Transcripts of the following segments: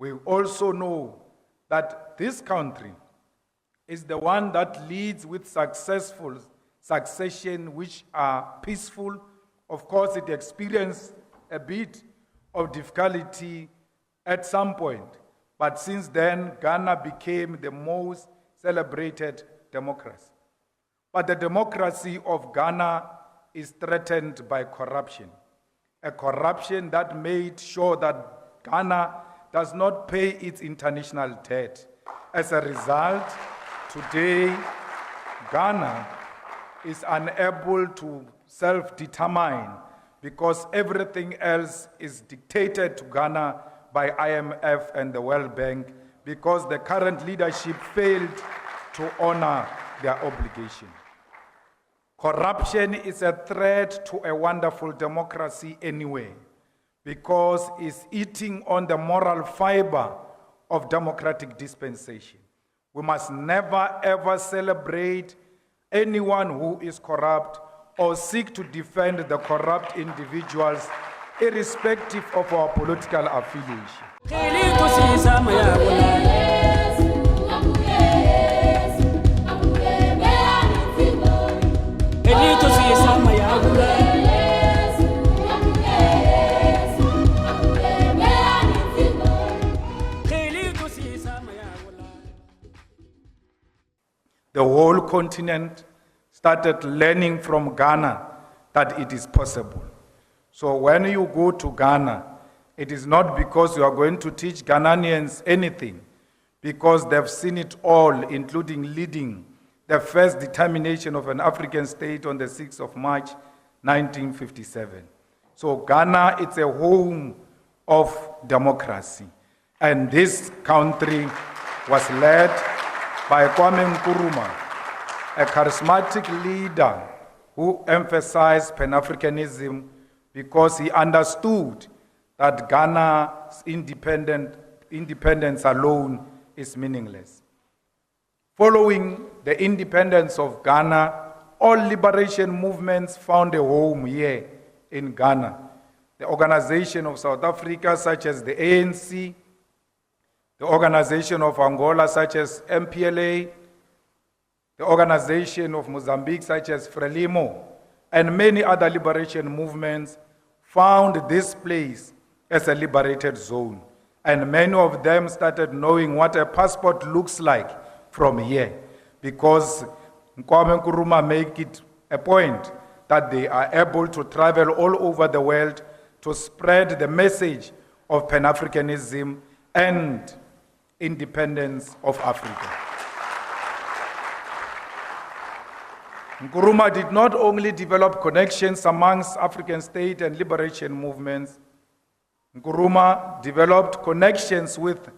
We also know that this country is the one that leads with successful succession, which are peaceful. Of course, it experienced a bit of difficulty at some point, but since then, Ghana became the most celebrated democracy. But the democracy of Ghana is threatened by corruption, a corruption that made sure that Ghana does not pay its international debt. As a result, today, Ghana is unable to self-determine because everything else is dictated to Ghana by IMF and the World Bank because the current leadership failed to honor their obligation. Corruption is a threat to a wonderful democracy anyway, because it's eating on the moral fiber of democratic dispensation. We must never ever celebrate anyone who is corrupt or seek to defend the corrupt individuals, irrespective of our political affiliation. The whole continent started learning from Ghana that it is possible. So when you go to Ghana, it is not because you are going to teach Ghanaians anything, because they've seen it all, including leading the first determination of an African state on the 6th of March, 1957. So Ghana, it's a home of democracy. And this country was led by Kwame Nkrumah, a charismatic leader who emphasized Pan-Africanism because he understood that Ghana's independence alone is meaningless. Following the independence of Ghana, all liberation movements found a home here in Ghana. The Organization of South Africa, such as the ANC, the Organization of Angola, such as MPLA, the Organization of Mozambique, such as Frelimo, and many other liberation movements found this place as a liberated zone. And many of them started knowing what a passport looks like from here, because Kwame Nkrumah made it a point that they are able to travel all over the world to spread the message of Pan-Africanism and independence of Africa. Nkrumah did not only develop connections amongst African state and liberation movements, Nkrumah developed connections with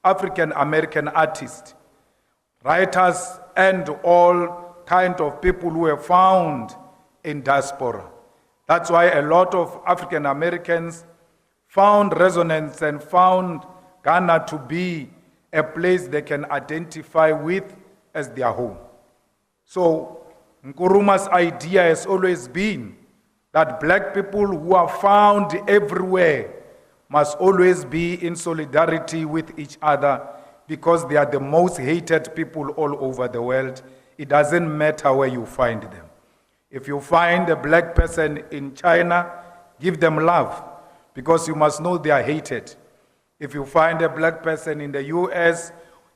African American artists, writers, and all kinds of people who were found in diaspora. That's why a lot of African Americans found resonance and found Ghana to be a place they can identify with as their home. So Nkrumah's idea has always been that black people who are found everywhere must always be in solidarity with each other, because they are the most hated people all over the world. It doesn't matter where you find them. If you find a black person in China, give them love, because you must know they are hated. If you find a black person in the US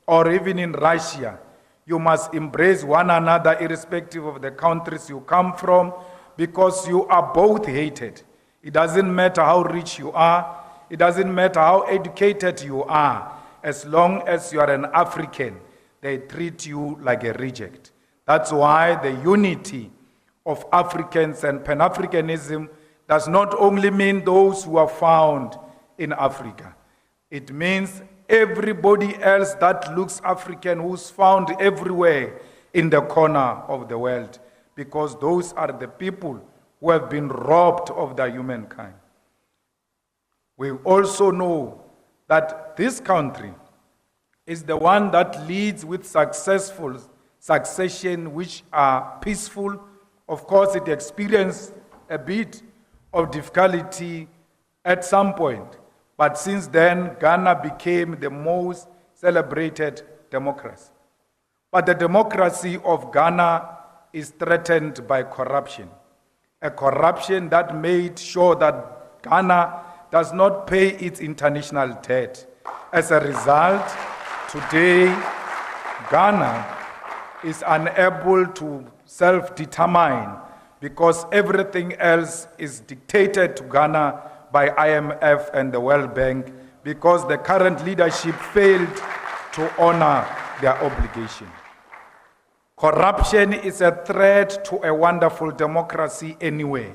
or even in Russia, you must embrace one another irrespective of the countries you come from, because you are both hated. It doesn't matter how rich you are. It doesn't matter how educated you are. As long as you are an African, they treat you like a reject. That's why the unity of Africans and Pan-Africanism does not only mean those who are found in Africa. It means everybody else that looks African, who's found everywhere in the corner of the world, because those are the people who have been robbed of their humankind. We also know that this country is the one that leads with successful succession, which are peaceful. Of course, it experienced a bit of difficulty at some point, But since then, Ghana became the most celebrated democracy. But the democracy of Ghana is threatened by corruption. A corruption that made sure that Ghana does not pay its international debt. As a result, today, Ghana is unable to self-determine because everything else is dictated to Ghana by IMF and the World Bank because the current leadership failed to honor their obligation. Corruption is a threat to a wonderful democracy anyway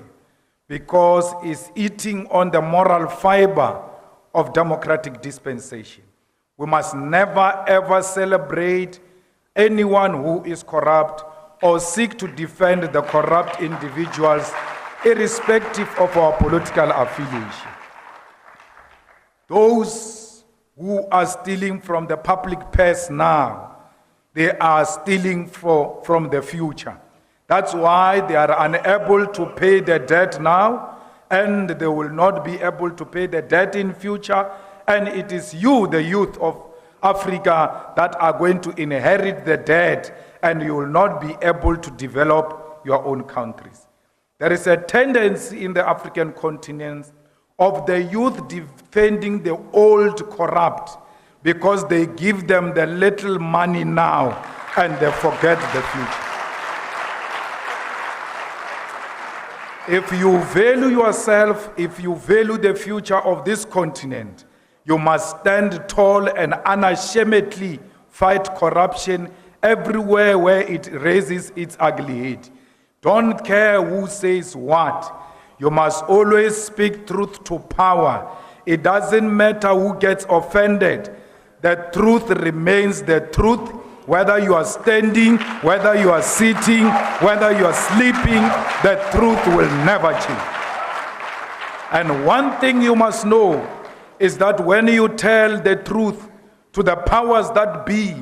because it's eating on the moral fiber of democratic dispensation. We must never ever celebrate anyone who is corrupt or seek to defend the corrupt individuals irrespective of our political affiliation. Those who are stealing from the public purse now, they are stealing from the future. That's why they are unable to pay the debt now, and they will not be able to pay the debt in future. And it is you, the youth of Africa, that are going to inherit the debt, and you will not be able to develop your own countries. There is a tendency in the African continent of the youth defending the old corrupt because they give them the little money now and they forget the future. If you value yourself, if you value the future of this continent, you must stand tall and unashamedly fight corruption everywhere where it raises its ugly head. Don't care who says what. You must always speak truth to power. It doesn't matter who gets offended. The truth remains the truth, whether you are standing, whether you are sitting, whether you are sleeping, the truth will never change. And one thing you must know is that when you tell the truth to the powers that be,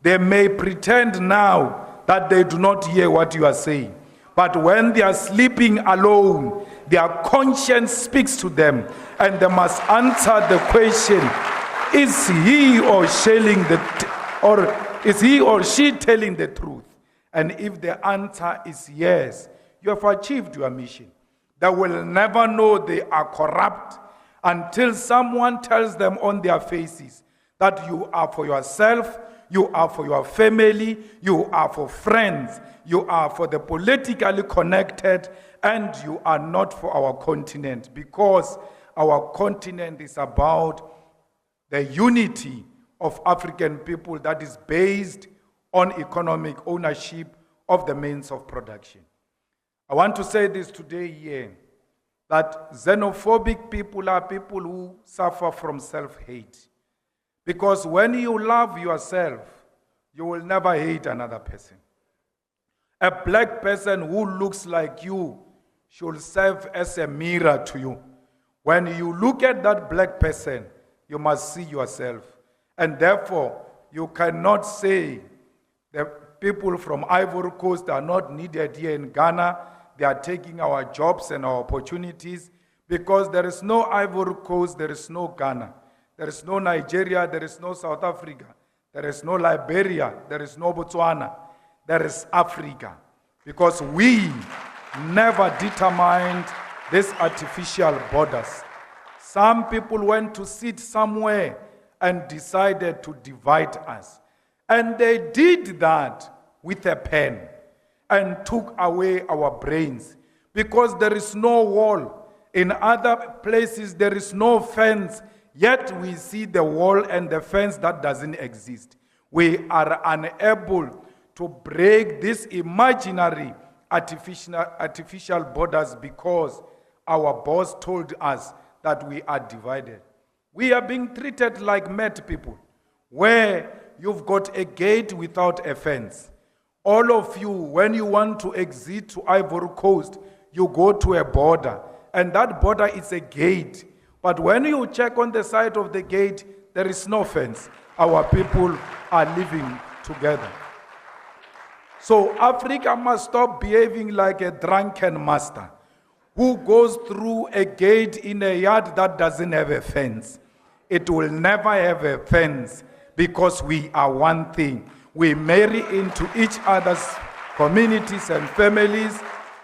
they may pretend now that they do not hear what you are saying. But when they are sleeping alone, their conscience speaks to them, and they must answer the question, is he or she telling the truth? And if the answer is yes, you have achieved your mission. They will never know they are corrupt until someone tells them on their faces that you are for yourself, you are for your family, you are for friends, you are for the politically connected, and you are not for our continent, because our continent is about the unity of African people that is based on economic ownership of the means of production. I want to say this today here, that xenophobic people are people who suffer from self-hate. Because when you love yourself, you will never hate another person. A black person who looks like you should serve as a mirror to you. When you look at that black person, you must see yourself. And therefore, you cannot say the people from Ivory Coast are not needed here in Ghana. They are taking our jobs and our opportunities, because there is no Ivory Coast, there is no Ghana. There is no Nigeria, there is no South Africa. There is no Liberia, there is no Botswana. There is Africa. Because we never determined these artificial borders. Some people went to sit somewhere and decided to divide us. And they did that with a pen and took away our brains, because there is no wall. In other places, there is no fence, yet we see the wall and the fence that doesn't exist. We are unable to break these imaginary artificial borders because our boss told us that we are divided. We are being treated like mad people, where you've got a gate without a fence. All of you, when you want to exit to Ivory Coast, you go to a border, and that border is a gate. But when you check on the side of the gate, there is no fence. Our people are living together. So Africa must stop behaving like a drunken master who goes through a gate in a yard that doesn't have a fence. it will never have a fence because we are one thing. We marry into each other's communities and families.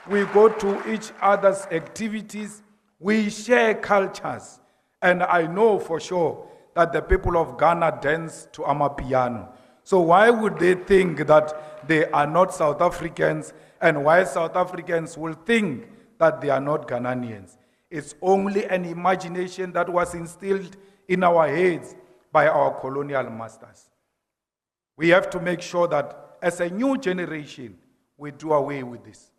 We go to each other's activities. We share cultures. And I know for sure that the people of Ghana dance to Amapiano. So why would they think that they are not South Africans, and why South Africans will think that they are not Ghanaians? It's only an imagination that was instilled in our heads by our colonial masters. We have to make sure that as a new generation, we do away with this.